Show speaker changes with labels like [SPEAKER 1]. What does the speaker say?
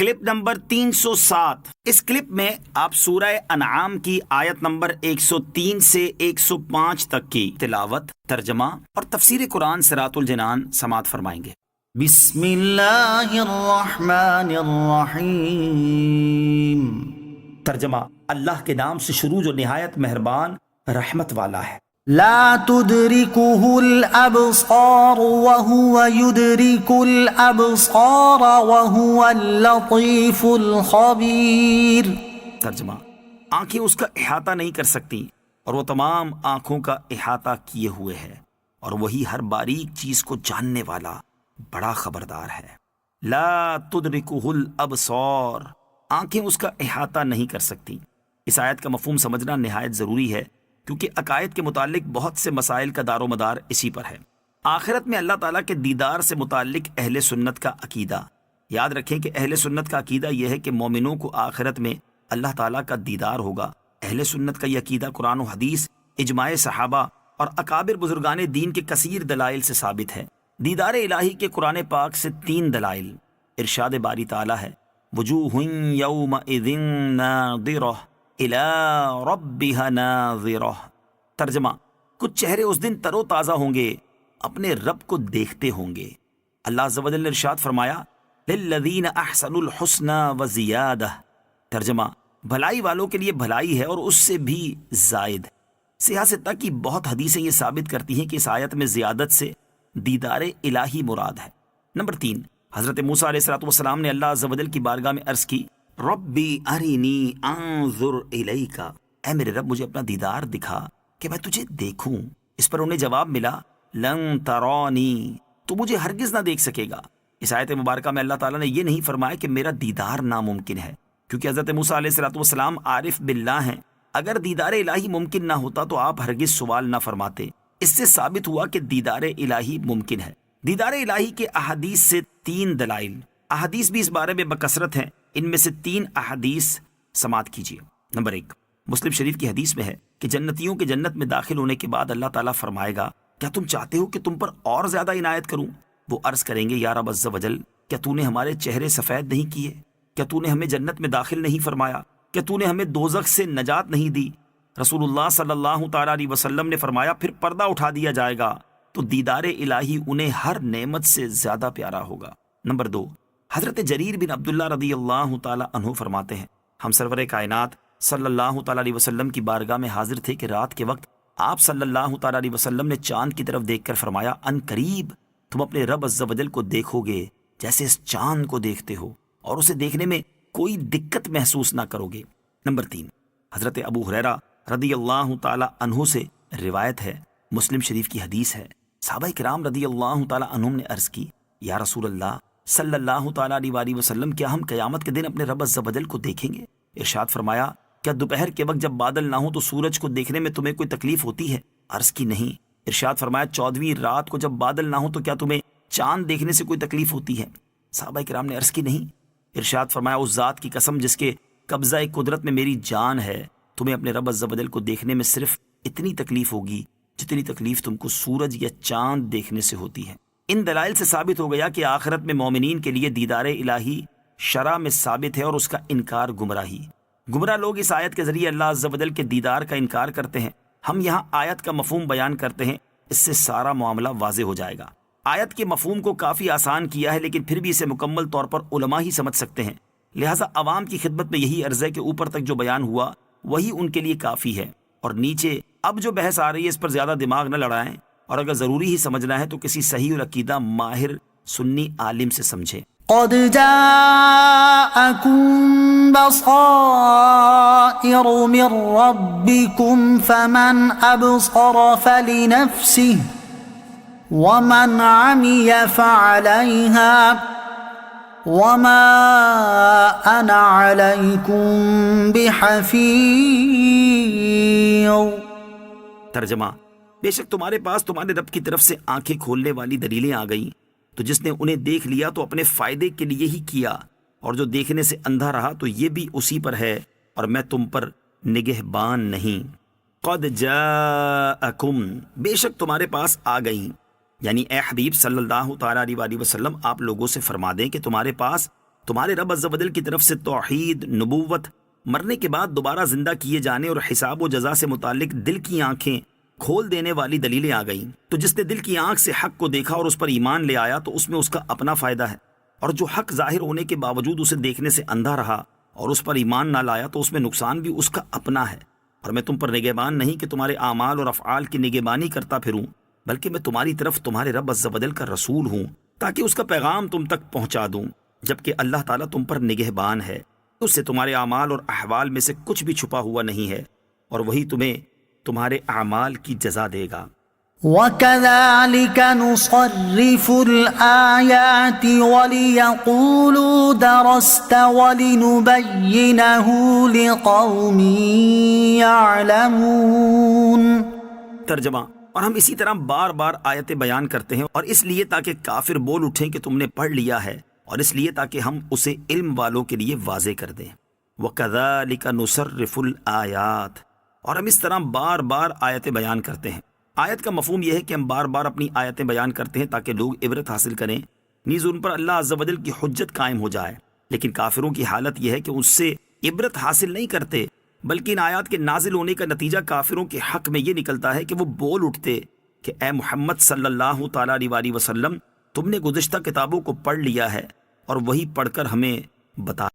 [SPEAKER 1] Clip number 307۔ اس clip میں آپ سورہ انعام کی آیت نمبر 103 سے 105 تک کی تلاوت، ترجمہ اور تفسیر قرآن صراط الجنان سماعت فرمائیں گے۔
[SPEAKER 2] بسم اللہ الرحمن الرحیم۔
[SPEAKER 1] ترجمہ، اللہ کے نام سے شروع جو نہایت مہربان رحمت والا ہے۔
[SPEAKER 2] لا تدركه الابصار وهو يدرك الابصار وهو اللطيف الخبير۔
[SPEAKER 1] ترجمہ، آنکھیں اس کا احاطہ نہیں کر سکتی اور وہ تمام آنکھوں کا احاطہ کیے ہوئے ہے، اور وہی ہر باریک چیز کو جاننے والا بڑا خبردار ہے۔ لا تدركه الابصار، آنکھیں اس کا احاطہ نہیں کر سکتی۔ اس آیت کا مفہوم سمجھنا نہایت ضروری ہے، کیونکہ عقائد کے متعلق بہت سے مسائل کا دار و مدار اسی پر ہے۔ آخرت میں اللہ تعالیٰ کے دیدار سے متعلق اہل سنت کا عقیدہ، یاد رکھیں کہ اہل سنت کا عقیدہ یہ ہے کہ مومنوں کو آخرت میں اللہ تعالیٰ کا دیدار ہوگا۔ اہل سنت کا یہ عقیدہ قرآن و حدیث، اجماع صحابہ اور اکابر بزرگان دین کے کثیر دلائل سے ثابت ہے۔ دیدار الہی کے قرآن پاک سے 3 دلائل۔ ارشاد باری تعالیٰ ہے، وجوہ یومئذ ناظرہ الی ربها ناظرہ۔ ترجمہ، کچھ چہرے اس دن تر و تازہ ہوں گے، اپنے رب کو دیکھتے ہوں گے۔ اللہ عز و جل نے ارشاد فرمایا، للذین احسنوا الحسنى وزیادہ۔ ترجمہ، بھلائی والوں کے لیے بھلائی ہے اور اس سے بھی زائد۔ سیاہ ستہ کی بہت حدیثیں یہ ثابت کرتی ہیں کہ اس آیت میں زیادت سے دیدار الہی مراد ہے۔ نمبر 3، حضرت موسیٰ علیہ السلام نے اللہ عز و جل کی بارگاہ میں عرض کی، ربی ارینی انظر الیک، اے میرے رب مجھے اپنا دیدار دکھا کہ میں تجھے دیکھوں۔ اس پر انہیں جواب ملا، لن ترانی، تو مجھے ہرگز نہ دیکھ سکے گا۔ اس آیت مبارکہ میں اللہ تعالیٰ نے یہ نہیں فرمایا کہ میرا دیدار ناممکن ہے، کیونکہ حضرت موسیٰ علیہ السلام عارف باللہ ہیں۔ اگر دیدار الہی ممکن نہ ہوتا تو آپ ہرگز سوال نہ فرماتے۔ اس سے ثابت ہوا کہ دیدار الہی ممکن ہے۔ دیدار الہی کے احادیث سے 3 دلائل، احادیث بھی اس بارے میں بکثرت ہیں۔ ان میں سے 3 احادیث سماعت کیجیے۔ نمبر 1، مسلم شریف کی حدیث میں ہے کہ جنتیوں کے جنت میں داخل ہونے کے بعد اللہ تعالیٰ فرمائے گا، کیا تم چاہتے ہو کہ تم پر اور زیادہ عنایت کروں؟ وہ عرض کریں گے، یا رب عز و جل، کیا تو نے ہمارے چہرے سفید نہیں کیے؟ کیا تو نے ہمیں جنت میں داخل نہیں فرمایا؟ کیا تو نے ہمیں دوزخ سے نجات نہیں دی؟ رسول اللہ صلی اللہ تعالیٰ علیہ وسلم نے فرمایا، پھر پردہ اٹھا دیا جائے گا تو دیدار الہی انہیں ہر نعمت سے زیادہ پیارا ہوگا۔ نمبر 2، حضرت جریر بن عبداللہ رضی اللہ تعالیٰ عنہ فرماتے ہیں، ہم سرور کائنات صلی اللہ تعالیٰ علیہ وسلم کی بارگاہ میں حاضر تھے کہ رات کے وقت آپ صلی اللہ تعالیٰ علیہ وسلم نے چاند کی طرف دیکھ کر فرمایا، ان قریب تم اپنے رب عز و جل کو دیکھو گے جیسے اس چاند کو دیکھتے ہو، اور اسے دیکھنے میں کوئی دقت محسوس نہ کرو گے۔ نمبر 3، حضرت ابو ہریرہ رضی اللہ تعالیٰ عنہ سے روایت ہے، مسلم شریف کی حدیث ہے، صحابہ کرام رضی اللہ تعالیٰ عنہم نے عرض کی، یا رسول اللہ صلی اللہ تعالیٰ علیہ وسلم، کیا ہم قیامت کے دن اپنے رب عز و جل کو دیکھیں گے؟ ارشاد فرمایا، کیا دوپہر کے وقت جب بادل نہ ہو تو سورج کو دیکھنے میں تمہیں کوئی تکلیف ہوتی ہے؟ عرض کی نہیں۔ ارشاد فرمایا، 14ویں رات کو جب بادل نہ ہو تو کیا تمہیں چاند دیکھنے سے کوئی تکلیف ہوتی ہے؟ صحابہ کرام نے عرض کی نہیں۔ ارشاد فرمایا، اس ذات کی قسم جس کے قبضہ قدرت میں میری جان ہے، تمہیں اپنے رب عز و جل کو دیکھنے میں صرف اتنی تکلیف ہوگی جتنی تکلیف تم کو سورج یا چاند دیکھنے سے ہوتی ہے۔ ان دلائل سے ثابت ہو گیا کہ آخرت میں مومنین کے لیے دیدار الہی شرع میں ثابت ہے، اور اس کا انکار گمراہی۔ گمراہ لوگ اس آیت کے ذریعے اللہ عز و جل کے دیدار کا انکار کرتے ہیں۔ ہم یہاں آیت کا مفہوم بیان کرتے ہیں، اس سے سارا معاملہ واضح ہو جائے گا۔ آیت کے مفہوم کو کافی آسان کیا ہے، لیکن پھر بھی اسے مکمل طور پر علماء ہی سمجھ سکتے ہیں، لہٰذا عوام کی خدمت میں یہی عرض ہے کہ اوپر تک جو بیان ہوا وہی ان کے لیے کافی ہے، اور نیچے اب جو بحث آ رہی ہے اس پر زیادہ دماغ نہ لڑائیں، اور اگر ضروری ہی سمجھنا ہے تو کسی صحیح العقیدہ ماہر سنی عالم سے سمجھیں۔
[SPEAKER 2] قد جاءكم بصائر من ربكم فمن أبصر فلنفسه ومن عمي فعليها وما أنا عليكم بحفيظ۔
[SPEAKER 1] ترجمہ، بے شک تمہارے پاس تمہارے رب کی طرف سے آنکھیں کھولنے والی دلیلیں آ گئیں، تو جس نے انہیں دیکھ لیا تو اپنے فائدے کے لیے ہی کیا، اور جو دیکھنے سے اندھا رہا تو یہ بھی اسی پر ہے، اور میں تم پر نگہبان نہیں۔ قد جاءکم، بے شک تمہارے پاس آ گئیں، یعنی اے حبیب صلی اللہ تعالیٰ علیہ وسلم، آپ لوگوں سے فرما دیں کہ تمہارے پاس تمہارے رب عز و جل کی طرف سے توحید، نبوت، مرنے کے بعد دوبارہ زندہ کیے جانے اور حساب و جزا سے متعلق دل کی آنکھیں کھول دینے والی دلیلیں آ گئیں۔ تو جس نے دل کی آنکھ سے حق کو دیکھا اور اس پر ایمان لے آیا تو اس میں اس کا اپنا فائدہ ہے، اور جو حق ظاہر ہونے کے باوجود اسے دیکھنے سے اندھا رہا اور اس پر ایمان نہ لایا تو اس میں نقصان بھی اس کا اپنا ہے۔ اور میں تم پر نگہبان نہیں کہ تمہارے اعمال اور افعال کی نگہبانی کرتا پھروں، بلکہ میں تمہاری طرف تمہارے رب عز و جل کا رسول ہوں تاکہ اس کا پیغام تم تک پہنچا دوں، جبکہ اللہ تعالیٰ تم پر نگہبان ہے، اس سے تمہارے اعمال اور احوال میں سے کچھ بھی چھپا ہوا نہیں ہے، اور وہی تمہیں تمہارے اعمال کی جزا دے گا۔
[SPEAKER 2] وَكَذَلِكَ نُصَرِّفُ الْآيَاتِ وَلِيَقُولُوا دَرَسْتَ وَلِنُبَيِّنَهُ لِقَوْمٍ يَعْلَمُونَ۔
[SPEAKER 1] ترجمہ: اور ہم اسی طرح بار بار آیتیں بیان کرتے ہیں، اور اس لیے تاکہ کافر بول اٹھیں کہ تم نے پڑھ لیا ہے، اور اس لیے تاکہ ہم اسے علم والوں کے لیے واضح کر دیں۔ وَكَذَلِكَ نُصَرِّفُ الْآيَاتِ، اور ہم اس طرح بار بار آیتیں بیان کرتے ہیں۔ آیت کا مفہوم یہ ہے کہ ہم بار بار اپنی آیتیں بیان کرتے ہیں تاکہ لوگ عبرت حاصل کریں، نیز ان پر اللہ عز و جل کی حجت قائم ہو جائے۔ لیکن کافروں کی حالت یہ ہے کہ اس سے عبرت حاصل نہیں کرتے، بلکہ ان آیات کے نازل ہونے کا نتیجہ کافروں کے حق میں یہ نکلتا ہے کہ وہ بول اٹھتے کہ اے محمد صلی اللہ تعالیٰ علیہ وسلم، تم نے گزشتہ کتابوں کو پڑھ لیا ہے اور وہی پڑھ کر ہمیں بتا